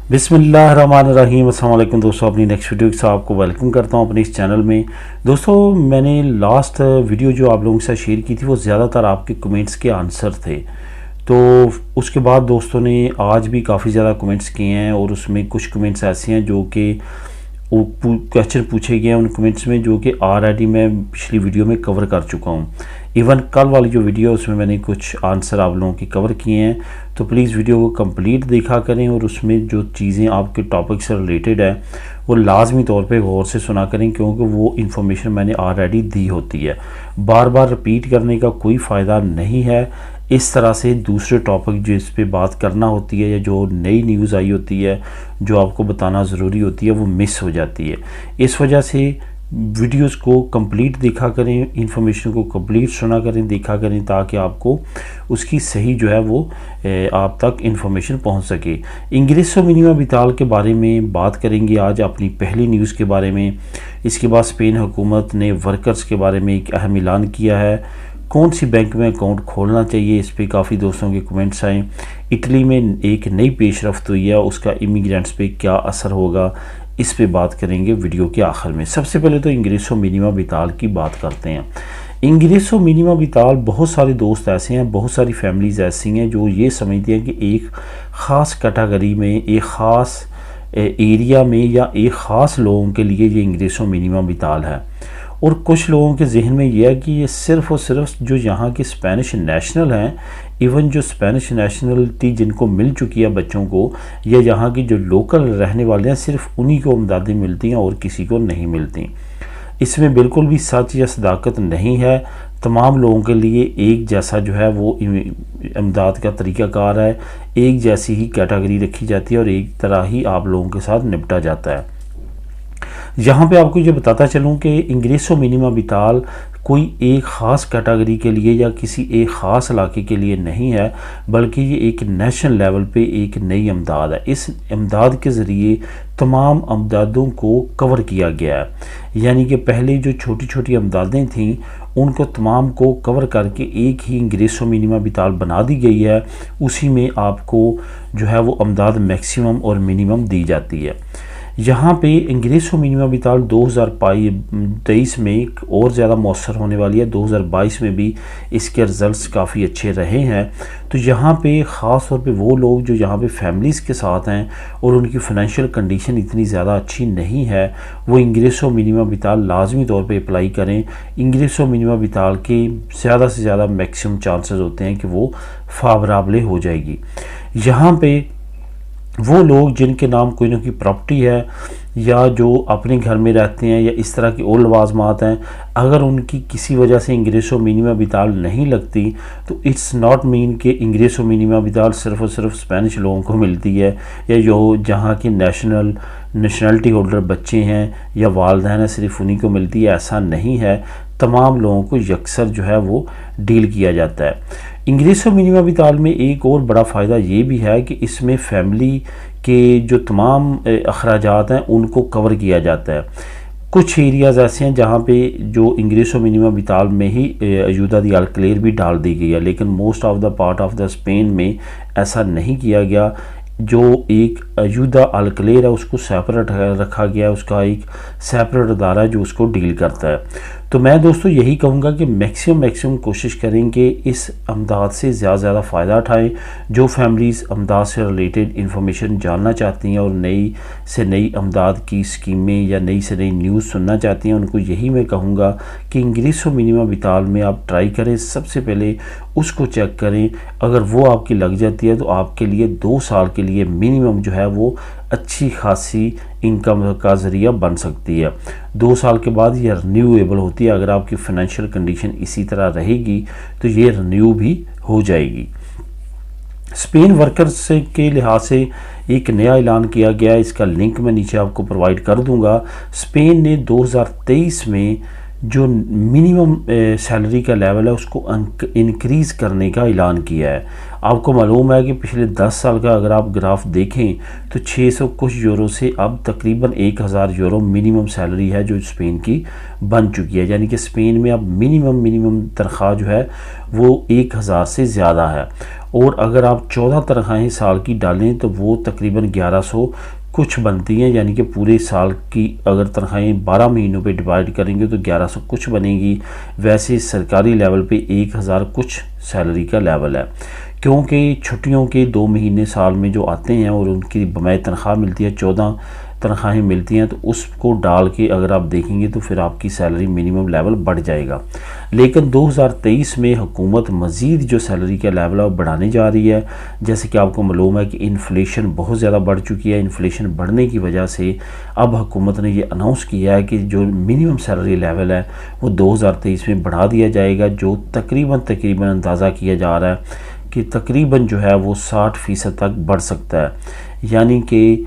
बिस्मिल्लाहिर्रहमानिर्रहीम। अस्सलाम वालेकुम दोस्तों, अपनी नेक्स्ट वीडियो के साथ आपको वेलकम करता हूं अपने इस चैनल में। दोस्तों, मैंने लास्ट वीडियो जो आप लोगों के साथ शेयर की थी वो ज़्यादातर आपके कमेंट्स के आंसर थे। तो उसके बाद दोस्तों ने आज भी काफ़ी ज़्यादा कमेंट्स किए हैं और उसमें कुछ कमेंट्स ऐसे हैं जो कि क्वेश्चन पूछे गए हैं उन कमेंट्स में, जो कि ऑलरेडी मैं पिछली वीडियो में कवर कर चुका हूं। इवन कल वाली जो वीडियो है उसमें मैंने कुछ आंसर आप लोगों के कवर किए हैं। तो प्लीज़ वीडियो को कंप्लीट देखा करें और उसमें जो चीज़ें आपके टॉपिक से रिलेटेड है वो लाजमी तौर पे गौर से सुना करें, क्योंकि वो इन्फॉर्मेशन मैंने ऑलरेडी दी होती है। बार बार रिपीट करने का कोई फ़ायदा नहीं है। इस तरह से दूसरे टॉपिक जिस पे बात करना होती है या जो नई न्यूज़ आई होती है जो आपको बताना ज़रूरी होती है वो मिस हो जाती है। इस वजह से वीडियोस को कंप्लीट देखा करें, इन्फॉर्मेशन को कंप्लीट सुना करें, देखा करें, ताकि आपको उसकी सही जो है वो आप तक इन्फॉर्मेशन पहुंच सके। इंग्रेसो मिनिमा विटाल के बारे में बात करेंगे आज, अपनी पहली न्यूज़ के बारे में। इसके बाद स्पेन हुकूमत ने वर्कर्स के बारे में एक अहम ऐलान किया है। कौन सी बैंक में अकाउंट खोलना चाहिए, इस पे काफ़ी दोस्तों के कमेंट्स आए। इटली में एक नई पेशरफ्त हुई है, उसका इमिग्रेंट्स पे क्या असर होगा, इस पे बात करेंगे वीडियो के आखिर में। सबसे पहले तो इंग्रेसो मिनिमा विटाल की बात करते हैं। इंग्रेसो मिनिमा विटाल, बहुत सारे दोस्त ऐसे हैं, बहुत सारी फैमिलीज़ ऐसी हैं जो ये समझती हैं कि एक ख़ास कैटेगरी में, एक ख़ास एरिया में या एक ख़ास लोगों के लिए ये इंग्रेसो मिनिमा विटाल है। और कुछ लोगों के जहन में यह है कि ये सिर्फ़ और सिर्फ जो यहाँ के स्पेनिश नेशनल हैं, इवन जो स्पेनिश नेशनलिटी जिनको मिल चुकी है बच्चों को, या यहाँ की जो लोकल रहने वाले हैं, सिर्फ उन्हीं को इमदादें मिलती हैं और किसी को नहीं मिलती। इसमें बिल्कुल भी सच या सदाकत नहीं है। तमाम लोगों के लिए एक जैसा जो है वो इमदाद का तरीक़ाकार है, एक जैसी ही कैटेगरी रखी जाती है और एक तरह ही आप लोगों के साथ निपटा जाता है। यहाँ पे आपको ये बताता चलूँ कि इंग्रेसो मिनिमा विटाल कोई एक ख़ास कैटेगरी के लिए या किसी एक ख़ास इलाके के लिए नहीं है, बल्कि ये एक नेशनल लेवल पे एक नई इमदाद है। इस इमदाद के ज़रिए तमाम इमदादों को कवर किया गया है। यानी कि पहले जो छोटी छोटी इमदादें थीं उनको तमाम को कवर करके एक ही इंग्रेसो मिनिमा विटाल बना दी गई है। उसी में आपको जो है वो इमदाद मैक्सिमम और मिनिमम दी जाती है। यहाँ पे इंग्रेसो मिनिमा विटाल 2023 में और ज़्यादा मौसर होने वाली है। 2022 में भी इसके रिज़ल्ट्स काफ़ी अच्छे रहे हैं। तो यहाँ पे ख़ास तौर पे वो लोग जो यहाँ पे फैमिलीज़ के साथ हैं और उनकी फ़ाइनेंशियल कंडीशन इतनी ज़्यादा अच्छी नहीं है, वो इंग्रेसो मिनिमा विटाल लाजमी तौर पे अप्लाई करें। इंग्रेसो मिनिमा विटाल के ज़्यादा से ज़्यादा मैक्सिमम चांसेस होते हैं कि वो फावराबले हो जाएगी। यहाँ पे वो लोग जिनके नाम कोई ना कोई प्रॉपर्टी है या जो अपने घर में रहते हैं या इस तरह की और लवाजमात हैं, अगर उनकी किसी वजह से इंग्रेसो मिनिमा विटाल नहीं लगती तो इट्स नॉट मीन कि इंग्रेसो मिनिमा विटाल सिर्फ़ और सिर्फ स्पेनिश लोगों को मिलती है या जो जहाँ के नेशनलिटी होल्डर बच्चे हैं या वालिदैन हैं सिर्फ उन्हीं को मिलती है। ऐसा नहीं है, तमाम लोगों को यकसर जो है वो डील किया जाता है। इंग्रेसो मिनिमा विटाल में एक और बड़ा फ़ायदा ये भी है कि इसमें फैमिली के जो तमाम अखराजात हैं उनको कवर किया जाता है। कुछ एरियाज़ ऐसे हैं जहाँ पे जो इंग्रेसो मिनिमा विटाल में ही अयूदा दी अल्कलेर भी डाल दी गई है, लेकिन most of the part of the Spain में ऐसा नहीं किया गया। जो एक अयूदा अल्कलेर है उसको सेपरेट रखा गया है, उसका एक सेपरेट अदारा है जो उसको डील करता है। तो मैं दोस्तों यही कहूँगा कि मैक्सिमम कोशिश करें कि इस इमदाद से ज़्यादा फ़ायदा उठाएं। जो फैमिलीज़ इमदाद से रिलेटेड इंफॉर्मेशन जानना चाहती हैं और नई से नई इमदाद की स्कीमें या नई से नई न्यूज़ सुनना चाहती हैं, उनको यही मैं कहूँगा कि इंग्रेसो मिनिमा विटाल में आप ट्राई करें। सबसे पहले उसको चेक करें, अगर वो आपकी लग जाती है तो आपके लिए 2 साल के लिए मिनिमम जो है वो अच्छी खासी इनकम का ज़रिया बन सकती है। 2 साल के बाद ये रिन्यूएबल होती है। अगर आपकी फ़ाइनेंशियल कंडीशन इसी तरह रहेगी तो ये रिन्यू भी हो जाएगी। स्पेन वर्कर्स के लिहाज से एक नया ऐलान किया गया है, इसका लिंक मैं नीचे आपको प्रोवाइड कर दूंगा। स्पेन ने 2023 में जो मिनिमम सैलरी का लेवल है उसको इंक्रीज़ करने का ऐलान किया है। आपको मालूम है कि पिछले 10 साल का अगर आप ग्राफ देखें तो 600 कुछ यूरो से अब तकरीबन 1000 यूरो मिनिमम सैलरी है जो स्पेन की बन चुकी है। यानी कि स्पेन में अब मिनिमम तनख्वाह जो है वो 1000 से ज़्यादा है। और अगर आप 14 तनख्वाहें साल की डालें तो वो तकरीबन 1100 कुछ बनती हैं। यानी कि पूरे साल की अगर तनख्वाहें 12 महीनों पे डिवाइड करेंगे तो 1100 कुछ बनेगी। वैसे सरकारी लेवल पे 1000 कुछ सैलरी का लेवल है, क्योंकि छुट्टियों के 2 महीने साल में जो आते हैं और उनकी बमाई तनख्वाह मिलती है, 14 तनख्वाहें मिलती हैं, तो उसको डाल के अगर आप देखेंगे तो फिर आपकी सैलरी मिनिमम लेवल बढ़ जाएगा। लेकिन 2023 में हुकूमत मज़ीद जो सैलरी का लेवल है वो बढ़ाने जा रही है। जैसे कि आपको मालूम है कि इन्फ्लेशन बहुत ज़्यादा बढ़ चुकी है। इन्फ्लेशन बढ़ने की वजह से अब हुकूमत ने ये अनाउंस किया है कि जो मिनिमम सैलरी लेवल है वो 2023 में बढ़ा दिया जाएगा, जो तकरीबन अंदाज़ा किया जा रहा है कि तकरीबन जो है वो 60% तक बढ़ सकता है। यानी कि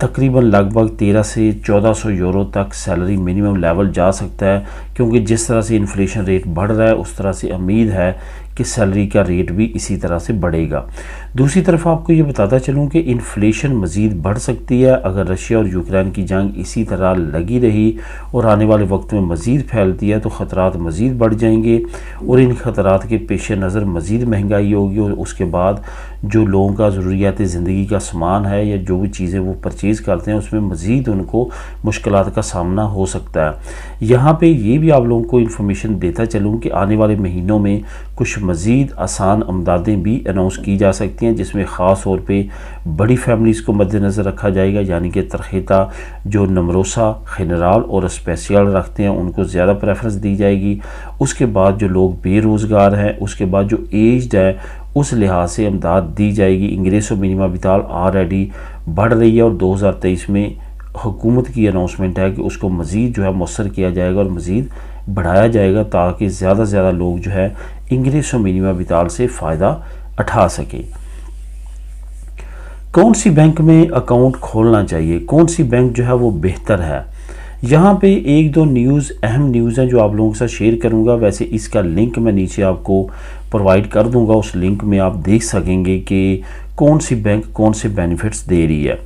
तकरीबन लगभग 1300 से 1400 यूरो तक सैलरी मिनिमम लेवल जा सकता है, क्योंकि जिस तरह से इन्फ्लेशन रेट बढ़ रहा है उस तरह से उम्मीद है कि सैलरी का रेट भी इसी तरह से बढ़ेगा। दूसरी तरफ आपको ये बताता चलूँ कि इन्फ्लेशन मज़ीद बढ़ सकती है अगर रशिया और यूक्रेन की जंग इसी तरह लगी रही और आने वाले वक्त में मज़ीद फैलती है तो ख़तरात मज़ीद बढ़ जाएंगे और इन ख़तरात के पेश नज़र मज़ीद महंगाई होगी और उसके बाद जो लोगों का ज़रूरियात ज़िंदगी का सामान है या जो भी चीज़ें वो परचेज़ करते हैं उसमें मज़ीद उनको मुश्किलात का सामना हो सकता है। यहाँ पे ये भी आप लोगों को इन्फॉर्मेशन देता चलूँ कि आने वाले महीनों में कुछ मज़ीद आसान अमदादें भी अनाउंस की जा सकती हैं, जिसमें ख़ास तौर पे बड़ी फैमिलीज़ को मद्देनज़र रखा जाएगा। यानी कि तरखेता जो नमरोसा, खनराल और स्पेशल रखते हैं उनको ज़्यादा प्रेफरेंस दी जाएगी। उसके बाद जो लोग बेरोज़गार हैं, उसके बाद जो एज्ड है, उस लिहाज से इमदाद दी जाएगी। इंग्रेसो मिनिमा विताल ऑलरेडी बढ़ रही है और 2023 में हुकूमत की अनाउंसमेंट है कि उसको मज़ीद जो है मौसर किया जाएगा और मज़ीद बढ़ाया जाएगा ताकि ज़्यादा से ज़्यादा लोग जो है इंग्रेसो मिनिमा विताल से फ़ायदा उठा सके। कौन सी बैंक में अकाउंट खोलना चाहिए, कौन सी बैंक जो है वो बेहतर है, यहाँ पे एक दो अहम न्यूज़ हैं जो आप लोगों के साथ शेयर करूँगा। वैसे इसका लिंक मैं नीचे आपको प्रोवाइड कर दूँगा, उस लिंक में आप देख सकेंगे कि कौन सी बैंक कौन से बेनिफिट्स दे रही है।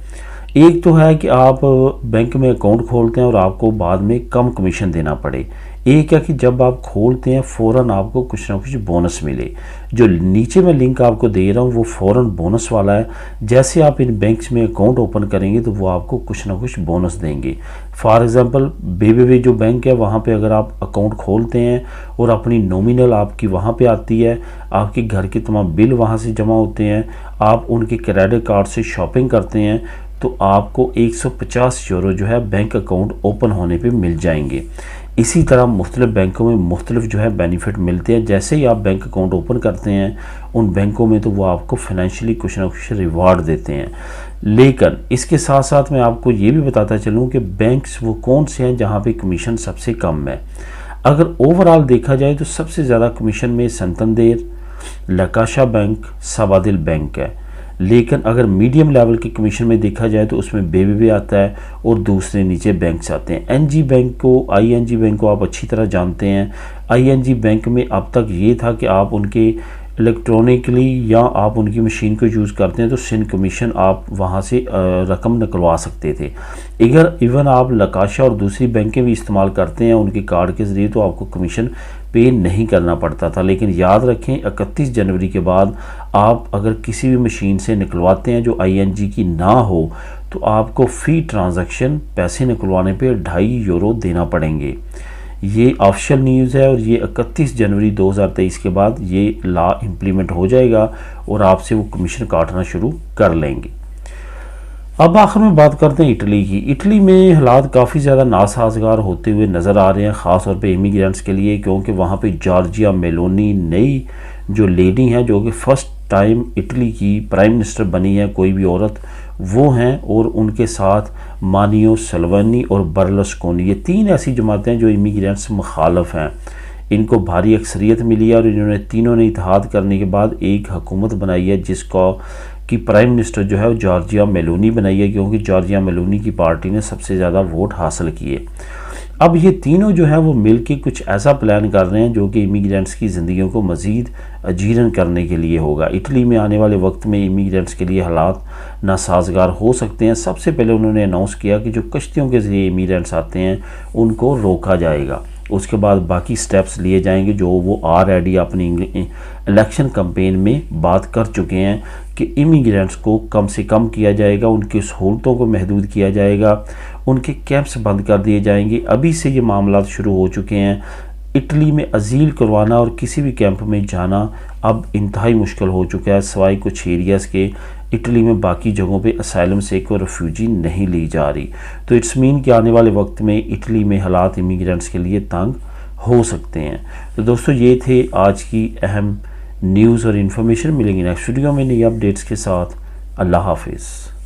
एक तो है कि आप बैंक में अकाउंट खोलते हैं और आपको बाद में कम कमीशन देना पड़े। एक है कि जब आप खोलते हैं फ़ौरन आपको कुछ ना कुछ बोनस मिले। जो नीचे मैं लिंक आपको दे रहा हूँ वो फ़ौरन बोनस वाला है। जैसे आप इन बैंक्स में अकाउंट ओपन करेंगे तो वो आपको कुछ ना कुछ बोनस देंगे। फॉर एग्ज़ाम्पल BBV जो बैंक है वहाँ पे अगर आप अकाउंट खोलते हैं और अपनी नॉमिनल आपकी वहाँ पे आती है, आपके घर के तमाम बिल वहाँ से जमा होते हैं, आप उनके क्रेडिट कार्ड से शॉपिंग करते हैं तो आपको 150 यूरो जो है बैंक अकाउंट ओपन होने पे मिल जाएंगे। इसी तरह मुख्तलिफ बैंकों में मुख्तलिफ जो है बेनिफिट मिलते हैं। जैसे ही आप बैंक अकाउंट ओपन करते हैं उन बैंकों में तो वो आपको फाइनेंशियली कुछ ना कुछ रिवार्ड देते हैं। लेकिन इसके साथ साथ मैं आपको ये भी बताता चलूँ कि बैंक्स वो कौन से हैं जहाँ पे कमीशन सबसे कम है। अगर ओवरऑल देखा जाए तो सबसे ज़्यादा कमीशन में संतंदेर, लकाशा बैंक, सबादिल बैंक है। लेकिन अगर मीडियम लेवल के कमीशन में देखा जाए तो उसमें BBV आता है और दूसरे नीचे बैंक्स आते हैं। ING बैंक को आप अच्छी तरह जानते हैं। ING बैंक में अब तक ये था कि आप उनके इलेक्ट्रॉनिकली या आप उनकी मशीन को यूज़ करते हैं तो सिन कमीशन आप वहाँ से रकम निकलवा सकते थे। इवन आप लकाशा और दूसरी बैंकें भी इस्तेमाल करते हैं उनके कार्ड के ज़रिए तो आपको कमीशन पे नहीं करना पड़ता था। लेकिन याद रखें 31 जनवरी के बाद आप अगर किसी भी मशीन से निकलवाते हैं जो ING की ना हो तो आपको फ़ी ट्रांजैक्शन पैसे निकलवाने पे 2.5 यूरो देना पड़ेंगे। ये ऑफिशियल न्यूज़ है और ये 31 जनवरी 2023 के बाद ये लॉ इम्प्लीमेंट हो जाएगा और आपसे वो कमीशन काटना शुरू कर लेंगे। अब आखिर में बात करते हैं इटली की। इटली में हालात काफ़ी ज़्यादा नासाजगार होते हुए नज़र आ रहे हैं, ख़ास तौर पे इमिग्रेंट्स के लिए, क्योंकि वहाँ पे जॉर्जिया मेलोनी नई जो लेडी हैं जो कि फ़र्स्ट टाइम इटली की प्राइम मिनिस्टर बनी है कोई भी औरत, वो हैं और उनके साथ मानियो सल्वानी और बर्लस्कोनी, ये 3 ऐसी जमातें हैं जो इमिग्रेंट्स मुखालफ हैं। इनको भारी अक्सरियत मिली है और इन्होंने तीनों ने इत्तेहाद करने के बाद एक हुकूमत बनाई है जिसका कि प्राइम मिनिस्टर जो है वो जॉर्जिया मेलोनी बनाई है, क्योंकि जॉर्जिया मेलोनी की पार्टी ने सबसे ज़्यादा वोट हासिल किए। अब ये तीनों जो है वो मिल के कुछ ऐसा प्लान कर रहे हैं जो कि इमिग्रेंट्स की ज़िंदगियों को मज़ीद अजीरन करने के लिए होगा। इटली में आने वाले वक्त में इमिग्रेंट्स के लिए हालात नासाजगार हो सकते हैं। सबसे पहले उन्होंने अनाउंस किया कि जो कश्तियों के ज़रिए इमिग्रेंट्स आते हैं उनको रोका जाएगा। उसके बाद बाकी स्टेप्स लिए जाएंगे जो वो ऑलरेडी अपनी इलेक्शन कैंपेन में बात कर चुके हैं कि इमिग्रेंट्स को कम से कम किया जाएगा, उनकी सहूलतों को महदूद किया जाएगा, उनके कैंप्स बंद कर दिए जाएंगे। अभी से ये मामला शुरू हो चुके हैं। इटली में अजील करवाना और किसी भी कैंप में जाना अब इंतहाई मुश्किल हो चुका है। सिवाय कुछ एरियाज़ के इटली में बाकी जगहों पे असाइलम से कोई रेफ्यूजी नहीं ली जा रही। तो इट्स मीन कि आने वाले वक्त में इटली में हालात इमिग्रेंट्स के लिए तंग हो सकते हैं। तो दोस्तों ये थे आज की अहम न्यूज़ और इन्फॉर्मेशन। मिलेंगे नेक्स्ट वीडियो में नई अपडेट्स के साथ। अल्लाह हाफिज़।